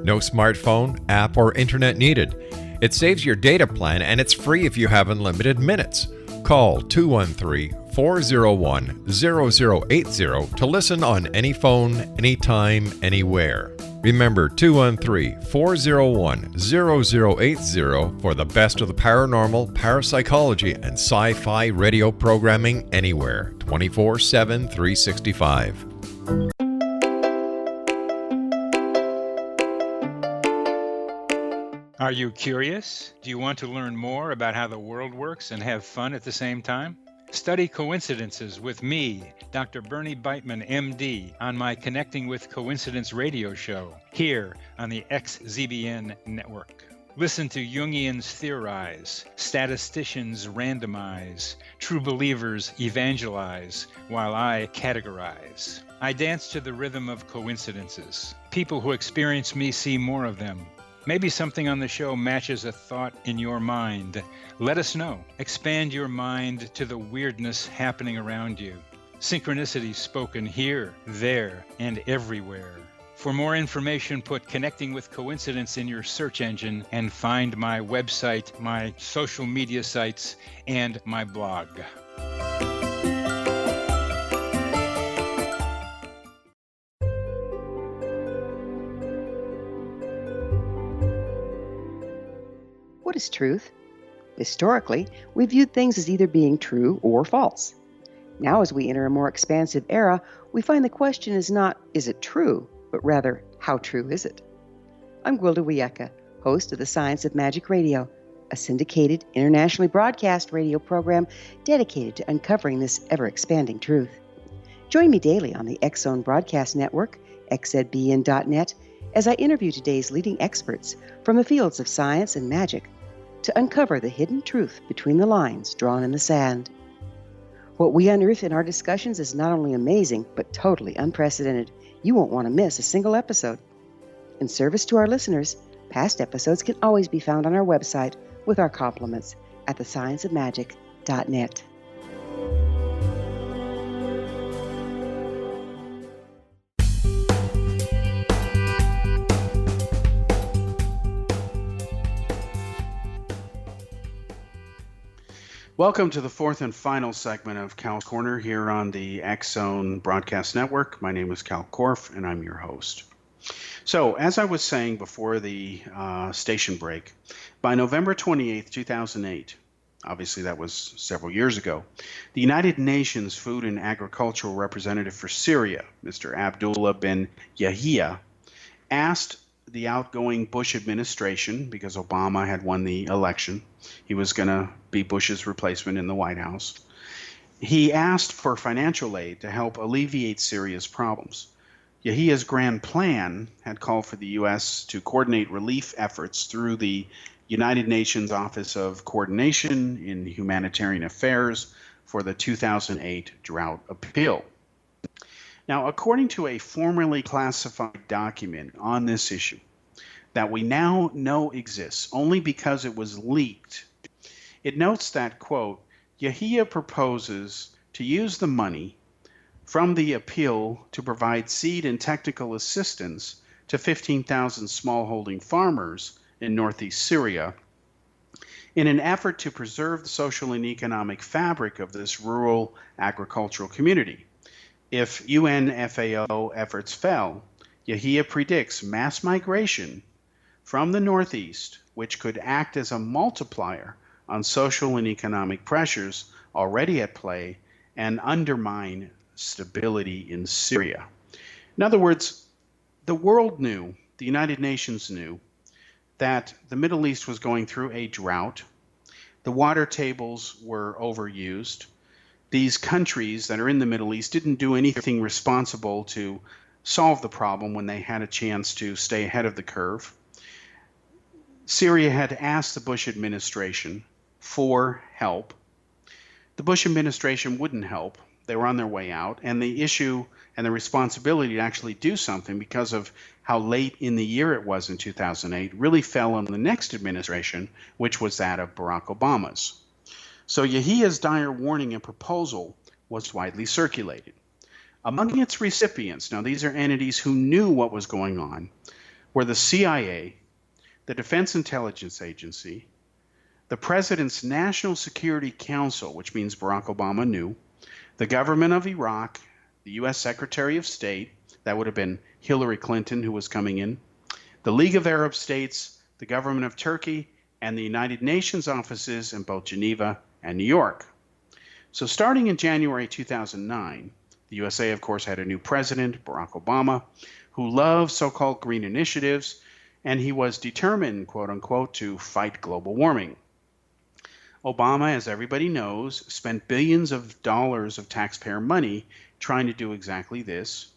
No smartphone, app, or internet needed. It saves your data plan and it's free if you have unlimited minutes. Call 213-401-0080 to listen on any phone, anytime, anywhere. Remember 213-401-0080 for the best of the paranormal, parapsychology, and sci-fi radio programming anywhere, 24/7, 365. Are you curious? Do you want to learn more about how the world works and have fun at the same time? Study coincidences with me, Dr. Bernie Beitman, MD, on my Connecting with Coincidence radio show, here on the XZBN network. Listen to Jungians theorize, statisticians randomize, true believers evangelize, while I categorize. I dance to the rhythm of coincidences. People who experience me see more of them. Maybe something on the show matches a thought in your mind. Let us know. Expand your mind to the weirdness happening around you. Synchronicity spoken here, there, and everywhere. For more information, put Connecting with Coincidence in your search engine and find my website, my social media sites, and my blog. What is truth? Historically, we viewed things as either being true or false. Now, as we enter a more expansive era, we find the question is not, is it true, but rather, how true is it? I'm Gwilda Wiyaka, host of the Science of Magic Radio, a syndicated, internationally broadcast radio program dedicated to uncovering this ever-expanding truth. Join me daily on the X-Zone Broadcast Network, xzbn.net, as I interview today's leading experts from the fields of science and magic to uncover the hidden truth between the lines drawn in the sand. What we unearth in our discussions is not only amazing, but totally unprecedented. You won't want to miss a single episode. In service to our listeners, past episodes can always be found on our website with our compliments at thescienceofmagic.net. Welcome to the fourth and final segment of Kal's Corner here on the X-Zone Broadcast Network. My name is Kal Korff, and I'm your host. So, as I was saying before the station break, by November 28th, 2008, obviously that was several years ago, the United Nations Food and Agricultural Representative for Syria, Mr. Abdullah bin Yahya, asked the outgoing Bush administration, because Obama had won the election, he was going to be Bush's replacement in the White House. He asked for financial aid to help alleviate Syria's problems. Yahya's grand plan had called for the U.S. to coordinate relief efforts through the United Nations Office of Coordination in Humanitarian Affairs for the 2008 drought appeal. Now, according to a formerly classified document on this issue that we now know exists only because it was leaked, it notes that, quote, Yahya proposes to use the money from the appeal to provide seed and technical assistance to 15,000 smallholding farmers in northeast Syria in an effort to preserve the social and economic fabric of this rural agricultural community. If UNFAO efforts fail, Yahya predicts mass migration from the Northeast, which could act as a multiplier on social and economic pressures already at play and undermine stability in Syria. In other words, the world knew, the United Nations knew, that the Middle East was going through a drought. The water tables were overused. These countries that are in the Middle East didn't do anything responsible to solve the problem when they had a chance to stay ahead of the curve. Syria had asked the Bush administration for help. The Bush administration wouldn't help. They were on their way out, and the issue and the responsibility to actually do something because of how late in the year it was in 2008 really fell on the next administration, which was that of Barack Obama's. So Yahya's dire warning and proposal was widely circulated. Among its recipients, now these are entities who knew what was going on, were the CIA, the Defense Intelligence Agency, the President's National Security Council, which means Barack Obama knew, the government of Iraq, the U.S. Secretary of State, that would have been Hillary Clinton who was coming in, the League of Arab States, the government of Turkey, and the United Nations offices in both Geneva and New York. So starting in January 2009, the USA, of course, had a new president, Barack Obama, who loved so-called green initiatives, and he was determined, quote unquote, to fight global warming. Obama, as everybody knows, spent billions of dollars of taxpayer money trying to do exactly this.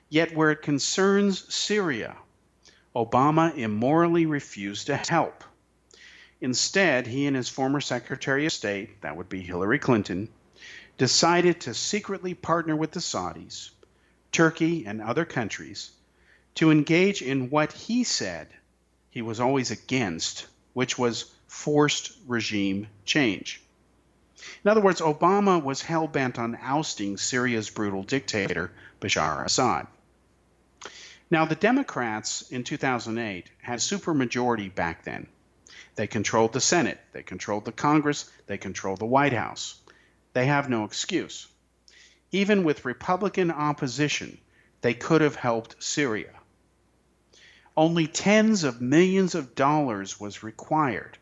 Yet where it concerns Syria, Obama immorally refused to help. Instead, he and his former Secretary of State, that would be Hillary Clinton, decided to secretly partner with the Saudis, Turkey, and other countries to engage in what he said he was always against, which was forced regime change. In other words, Obama was hell-bent on ousting Syria's brutal dictator, Bashar al-Assad. Now, the Democrats in 2008 had a supermajority back then. They controlled the Senate, they controlled the Congress, they controlled the White House. They have no excuse. Even with Republican opposition, they could have helped Syria. Only tens of millions of dollars was required.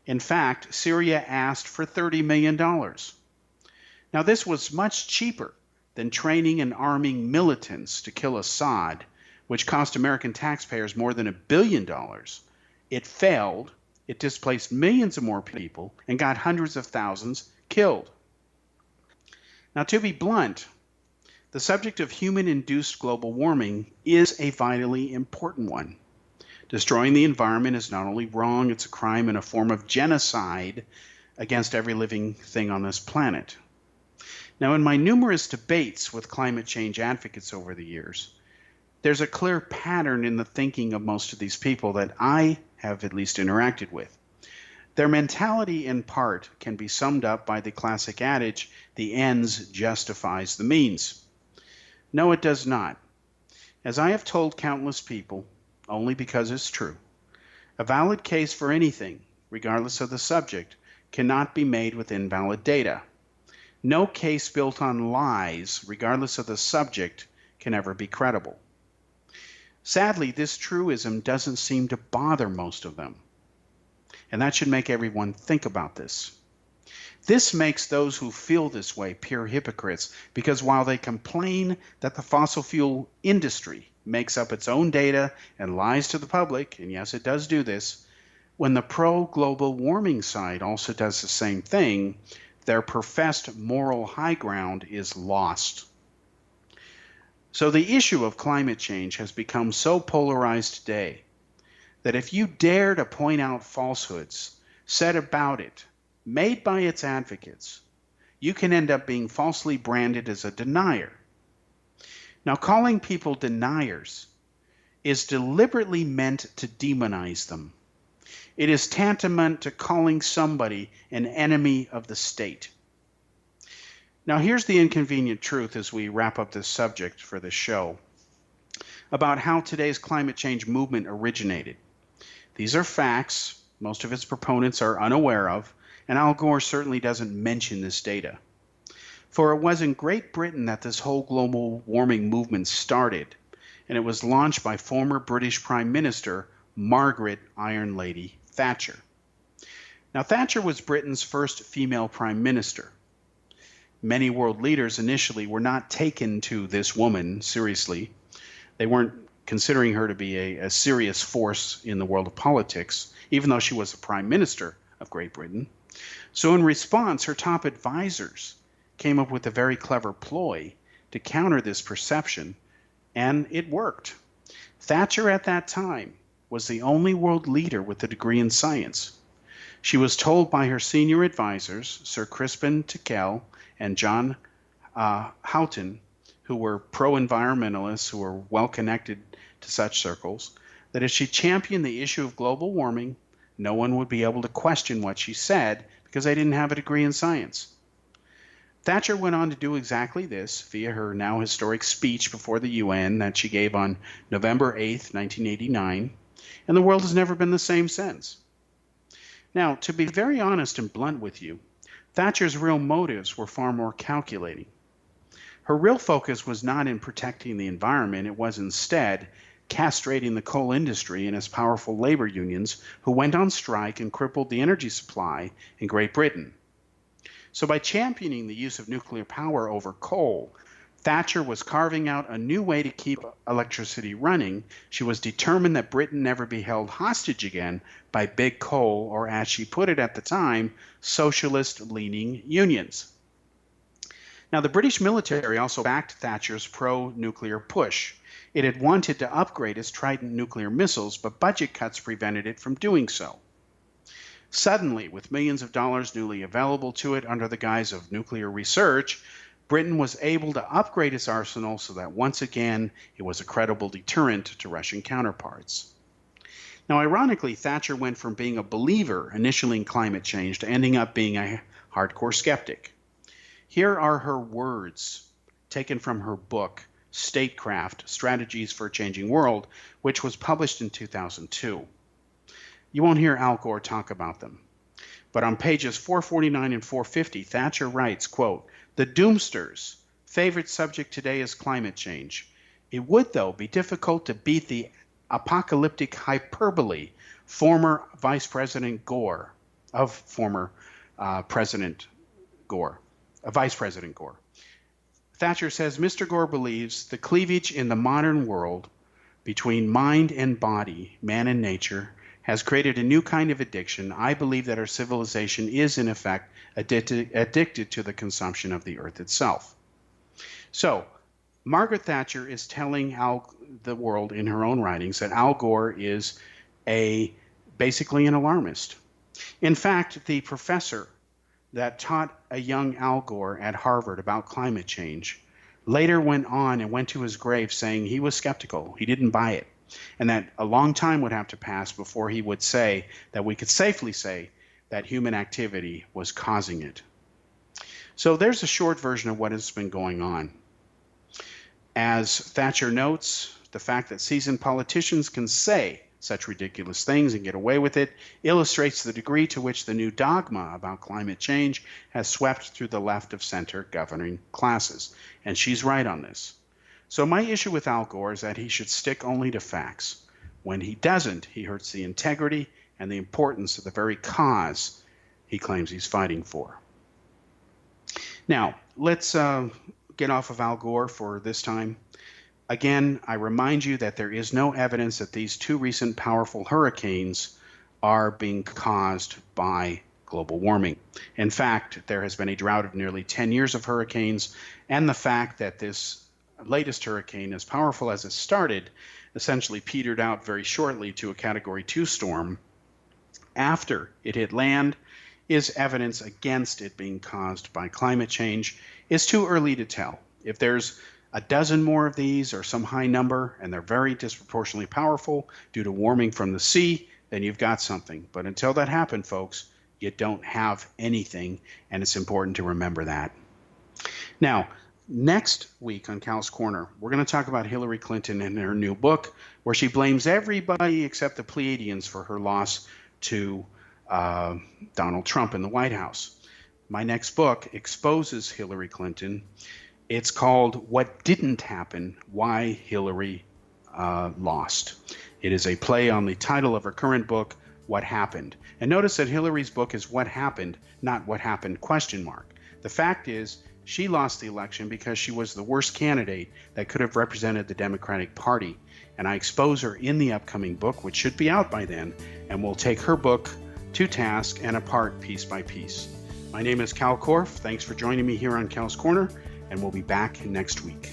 In fact, Syria asked for $30 million. Now, this was much cheaper than training and arming militants to kill Assad, which cost American taxpayers more than $1 billion. It failed, it displaced millions of more people, and got hundreds of thousands killed. Now, to be blunt, the subject of human-induced global warming is a vitally important one. Destroying the environment is not only wrong, it's a crime and a form of genocide against every living thing on this planet. Now, in my numerous debates with climate change advocates over the years, there's a clear pattern in the thinking of most of these people that I have at least interacted with. Their mentality, in part, can be summed up by the classic adage, the ends justifies the means. No, it does not. As I have told countless people, only because it's true, a valid case for anything, regardless of the subject, cannot be made with invalid data. No case built on lies, regardless of the subject, can ever be credible. Sadly, this truism doesn't seem to bother most of them. And that should make everyone think about this. This makes those who feel this way pure hypocrites, because while they complain that the fossil fuel industry makes up its own data and lies to the public, and yes, it does do this, when the pro-global warming side also does the same thing, their professed moral high ground is lost. So the issue of climate change has become so polarized today that if you dare to point out falsehoods said about it, made by its advocates, you can end up being falsely branded as a denier. Now, calling people deniers is deliberately meant to demonize them. It is tantamount to calling somebody an enemy of the state. Now, here's the inconvenient truth as we wrap up this subject for this show about how today's climate change movement originated. These are facts most of its proponents are unaware of, and Al Gore certainly doesn't mention this data. For it was in Great Britain that this whole global warming movement started, and it was launched by former British Prime Minister Margaret Iron Lady Thatcher. Now, Thatcher was Britain's first female prime minister. Many world leaders initially were not taken to this woman seriously. They weren't considering her to be a serious force in the world of politics, even though she was the prime minister of Great Britain. So in response, her top advisors came up with a very clever ploy to counter this perception, and it worked. Thatcher at that time was the only world leader with a degree in science. She was told by her senior advisors, Sir Crispin Tickell and John Houghton, who were pro-environmentalists who were well connected to such circles, that if she championed the issue of global warming, no one would be able to question what she said because they didn't have a degree in science. Thatcher went on to do exactly this via her now historic speech before the UN that she gave on November 8th, 1989, and the world has never been the same since. Now, to be very honest and blunt with you, Thatcher's real motives were far more calculating. Her real focus was not in protecting the environment, it was instead castrating the coal industry and its powerful labor unions who went on strike and crippled the energy supply in Great Britain. So by championing the use of nuclear power over coal, Thatcher was carving out a new way to keep electricity running. She was determined that Britain never be held hostage again by big coal, or as she put it at the time, socialist-leaning unions. Now, the British military also backed Thatcher's pro-nuclear push. It had wanted to upgrade its Trident nuclear missiles, but budget cuts prevented it from doing so. Suddenly, with millions of dollars newly available to it under the guise of nuclear research, Britain was able to upgrade its arsenal so that once again it was a credible deterrent to Russian counterparts. Now, ironically, Thatcher went from being a believer initially in climate change to ending up being a hardcore skeptic. Here are her words, taken from her book, Statecraft: Strategies for a Changing World, which was published in 2002. You won't hear Al Gore talk about them. But on pages 449 and 450, Thatcher writes, quote, "The doomsters' favorite subject today is climate change. It would, though, be difficult to beat the apocalyptic hyperbole former Vice President Gore, Vice President Gore. Thatcher says, Mr. Gore believes the cleavage in the modern world between mind and body, man and nature, has created a new kind of addiction. I believe that our civilization is, in effect, addicted to the consumption of the earth itself." So, Margaret Thatcher is telling the world in her own writings that Al Gore is basically an alarmist. In fact, the professor that taught a young Al Gore at Harvard about climate change later went on and went to his grave saying he was skeptical. He didn't buy it. And that a long time would have to pass before he would say that we could safely say that human activity was causing it. So there's a short version of what has been going on. As Thatcher notes, the fact that seasoned politicians can say such ridiculous things and get away with it illustrates the degree to which the new dogma about climate change has swept through the left of center governing classes. And she's right on this. So my issue with Al Gore is that he should stick only to facts. When he doesn't, he hurts the integrity and the importance of the very cause he claims he's fighting for. Now, let's get off of Al Gore for this time. Again, I remind you that there is no evidence that these two recent powerful hurricanes are being caused by global warming. In fact, there has been a drought of nearly 10 years of hurricanes, and the fact that this latest hurricane, as powerful as it started, essentially petered out very shortly to a Category 2 storm after it hit land, is evidence against it being caused by climate change. It's too early to tell. If there's a dozen more of these or some high number, and they're very disproportionately powerful due to warming from the sea, then you've got something. But until that happened, folks, you don't have anything, and it's important to remember that. Now, next week on Cal's Corner, we're going to talk about Hillary Clinton and her new book, where she blames everybody except the Pleiadians for her loss to Donald Trump in the White House. My next book exposes Hillary Clinton. It's called What Didn't Happen, Why Hillary Lost. It is a play on the title of her current book, What Happened. And notice that Hillary's book is What Happened, not What Happened ? The fact is, she lost the election because she was the worst candidate that could have represented the Democratic Party. And I expose her in the upcoming book, which should be out by then, and we'll take her book to task and apart piece by piece. My name is Kal Korff. Thanks for joining me here on Cal's Corner, and we'll be back next week.